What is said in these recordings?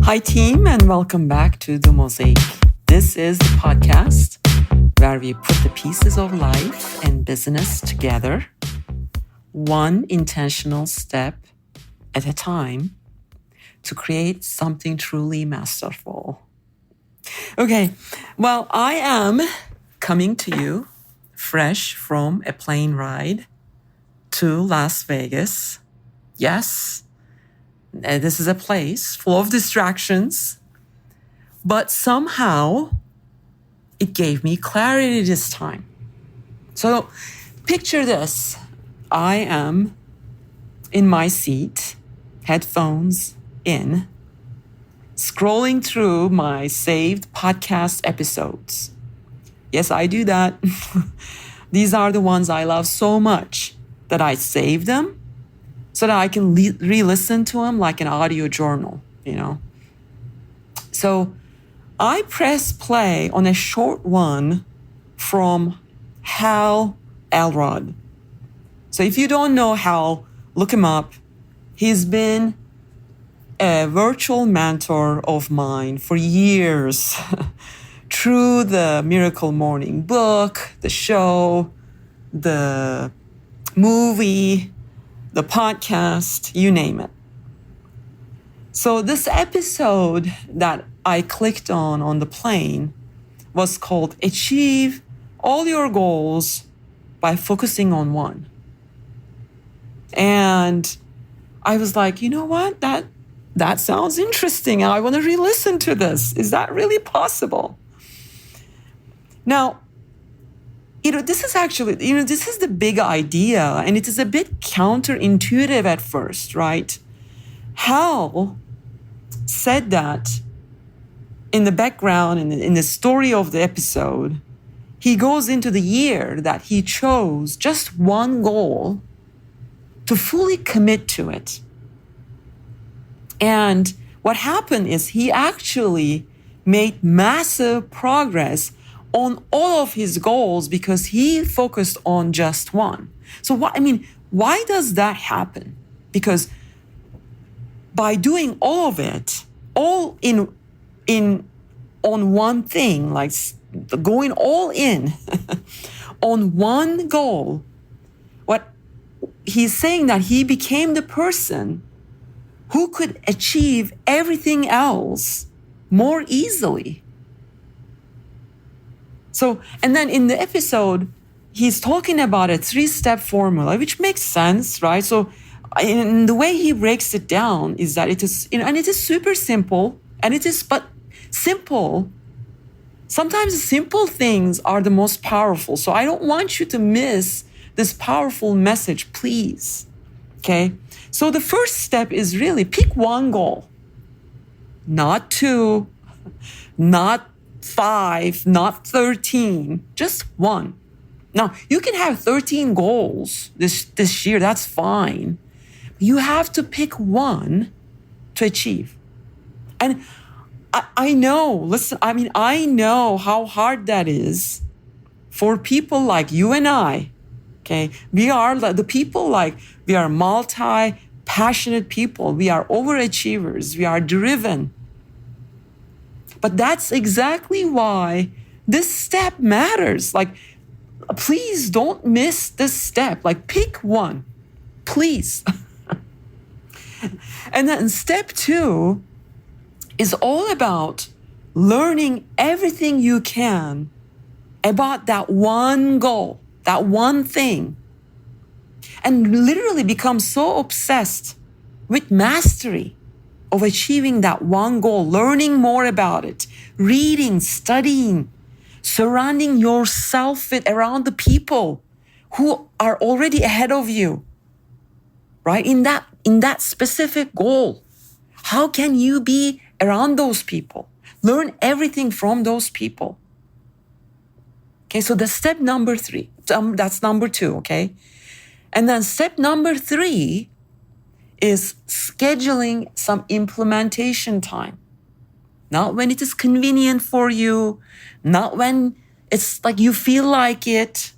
Hi, team, and welcome back to The Mosaic. This is the podcast where we put the pieces of life and business together, one intentional step at a time, to create something truly masterful. Okay, well, I am coming to you fresh from a plane ride to Las Vegas. Yes, this is a place full of distractions, but somehow it gave me clarity this time. So picture this. I am in my seat, headphones in, scrolling through my saved podcast episodes. Yes, I do that. These are the ones I love so much that I save them so that I can re-listen to them like an audio journal, So I press play on a short one from Hal Elrod. So if you don't know Hal, look him up. He's been a virtual mentor of mine for years through the Miracle Morning book, the show, the movie, the podcast, you name it. So this episode that I clicked on the plane was called Achieve All Your Goals by Focusing on One. And I was like, you know what? That sounds interesting. I want to re-listen to this. Is that really possible? Now, this is actually, this is the big idea, and it is a bit counterintuitive at first, right? Hal said that in the background, in the story of the episode, he goes into the year that he chose just one goal to fully commit to it. And what happened is he actually made massive progress on all of his goals because he focused on just one. So why does that happen? Because by doing all of it, all in on one thing, like going all in on one goal, what he's saying that he became the person who could achieve everything else more easily. So, and then in the episode, he's talking about a 3-step formula, which makes sense, right? So, in the way he breaks it down is that it is, and it is super simple, but simple. Sometimes simple things are the most powerful. So I don't want you to miss this powerful message, please. Okay? So the first step is really pick one goal, not 2, not 5, not 13, just one. Now, you can have 13 goals this year, that's fine. You have to pick one to achieve. And I know how hard that is for people like you and I, okay? We are the people we are multi-passionate people. We are overachievers. We are driven. But that's exactly why this step matters. Please don't miss this step. Pick one, please. And then step 2 is all about learning everything you can about that one goal, that one thing, and literally become so obsessed with mastery of achieving that one goal, learning more about it, reading, studying, surrounding yourself around the people who are already ahead of you, right? In that specific goal. How can you be around those people? Learn everything from those people. Okay, so that's step number 3. That's number 2, okay? And then step number 3 is scheduling some implementation time. Not when it is convenient for you, not when it's you feel like it.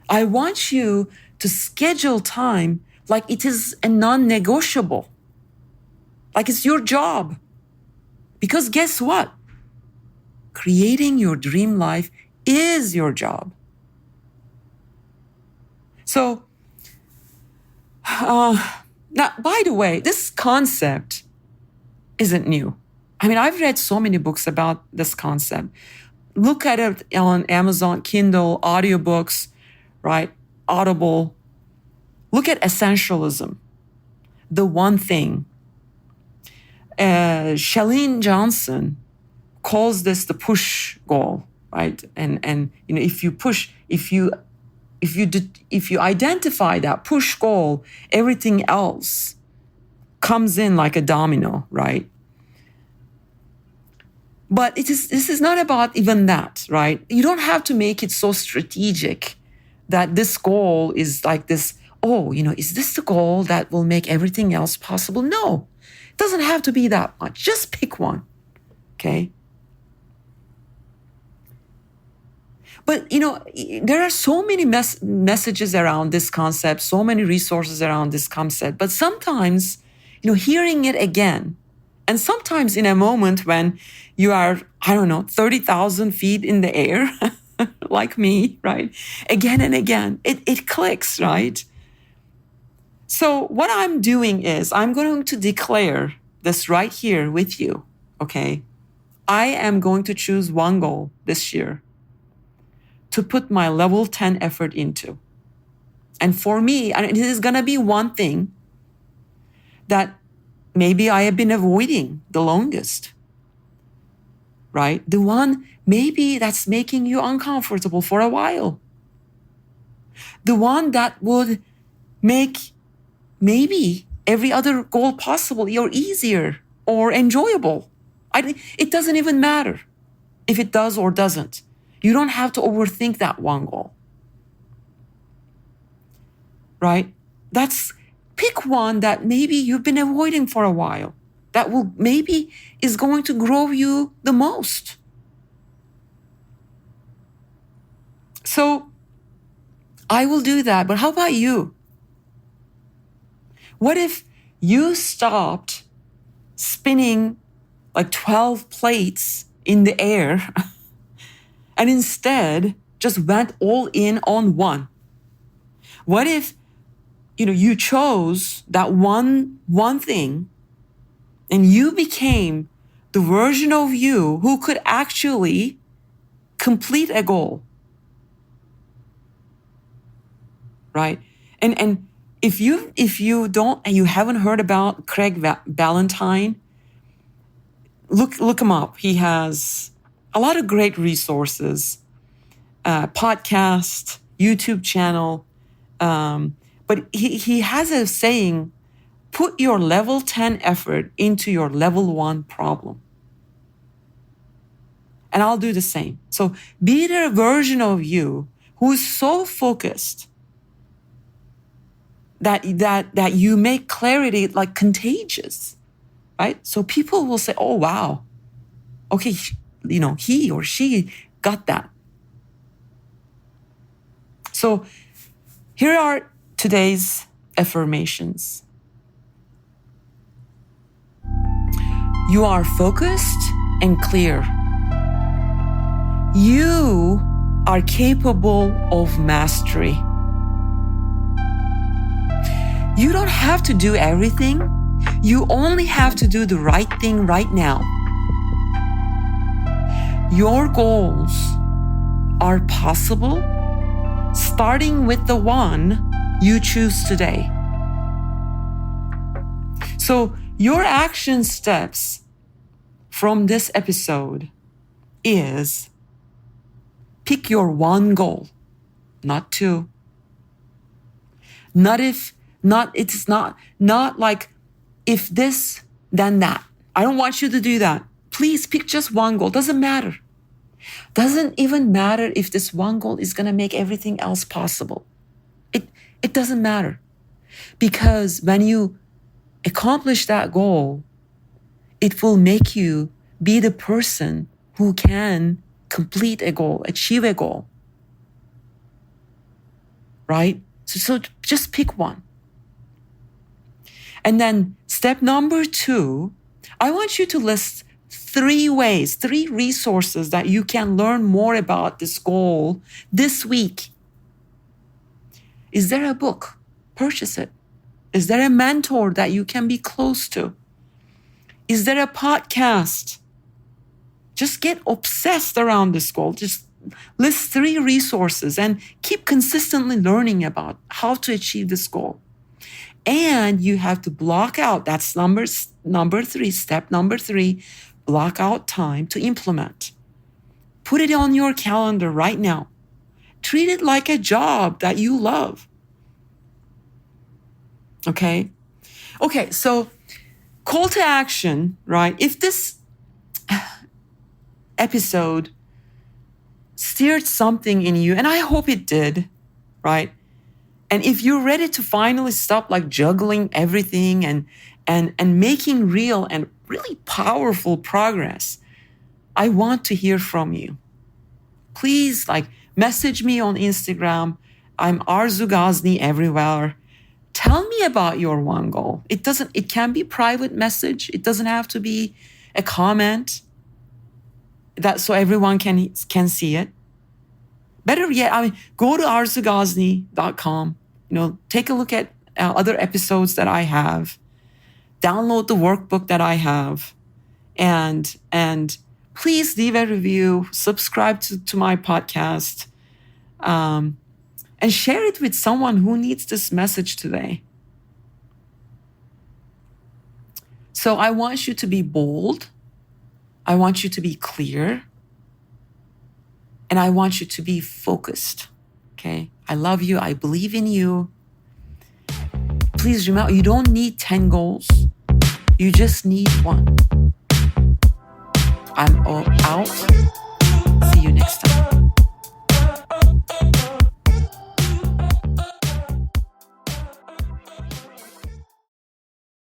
I want you to schedule time like it is a non-negotiable. Like it's your job. Because guess what? Creating your dream life is your job. So, now, by the way, this concept isn't new. I mean, I've read so many books about this concept. Look at it on Amazon, Kindle, audiobooks, right? Audible. Look at essentialism, the one thing. Chalene Johnson calls this the push goal, right? And if you identify that push goal, everything else comes in like a domino, right? But this is not about even that, right? You don't have to make it so strategic that this goal is like this, is this the goal that will make everything else possible? No, it doesn't have to be that much. Just pick one, okay? But, there are so many messages around this concept, so many resources around this concept. But sometimes, hearing it again, and sometimes in a moment when you are, 30,000 feet in the air, like me, right? Again and again, it clicks, right? So what I'm doing is I'm going to declare this right here with you, okay? I am going to choose one goal this year to put my level 10 effort into. And for me, and it is going to be one thing that maybe I have been avoiding the longest, right? The one maybe that's making you uncomfortable for a while. The one that would make maybe every other goal possible or easier or enjoyable. It doesn't even matter if it does or doesn't. You don't have to overthink that one goal, right? Pick one that maybe you've been avoiding for a while, that maybe is going to grow you the most. So I will do that, but how about you? What if you stopped spinning like 12 plates in the air and instead just went all in on one? What if, you chose that one thing and you became the version of you who could actually complete a goal, right? And if you haven't heard about Craig Ballantyne, look him up. He has a lot of great resources, podcast, YouTube channel. But he has a saying, put your level 10 effort into your level 1 problem. And I'll do the same. So be the version of you who's so focused that you make clarity like contagious, right? So people will say, oh, wow. Okay, he or she got that. So here are today's affirmations. You are focused and clear. You are capable of mastery. You don't have to do everything. You only have to do the right thing right now. Your goals are possible, starting with the one you choose today. So your action steps from this episode is pick your one goal, not two. It's not like if this, then that. I don't want you to do that. Please pick just one goal. Doesn't matter. Doesn't even matter if this one goal is going to make everything else possible. It doesn't matter. Because when you accomplish that goal, it will make you be the person who can complete a goal, achieve a goal. Right? So just pick one. And then step number 2, I want you to list 3 ways, 3 resources that you can learn more about this goal this week. Is there a book? Purchase it. Is there a mentor that you can be close to? Is there a podcast? Just get obsessed around this goal. Just list 3 resources and keep consistently learning about how to achieve this goal. And you have to block out, that's number 3, step number 3, block out time to implement. Put it on your calendar right now. Treat it like a job that you love. Okay? Okay, so call to action, right? If this episode steered something in you, and I hope it did, right? And if you're ready to finally stop like juggling everything and making real and really powerful progress, I want to hear from you. Please like message me on Instagram. I'm Arzu Ghazni everywhere. Tell me about your one goal. It can be private message. It doesn't have to be a comment that so everyone can see it. Better yet, go to arzughazni.com. Take a look at other episodes that I have. Download the workbook that I have, and please leave a review. Subscribe to my podcast, and share it with someone who needs this message today. So I want you to be bold. I want you to be clear. And I want you to be focused, okay? I love you. I believe in you. Please remember, you don't need 10 goals. You just need 1. I'm out. See you next time.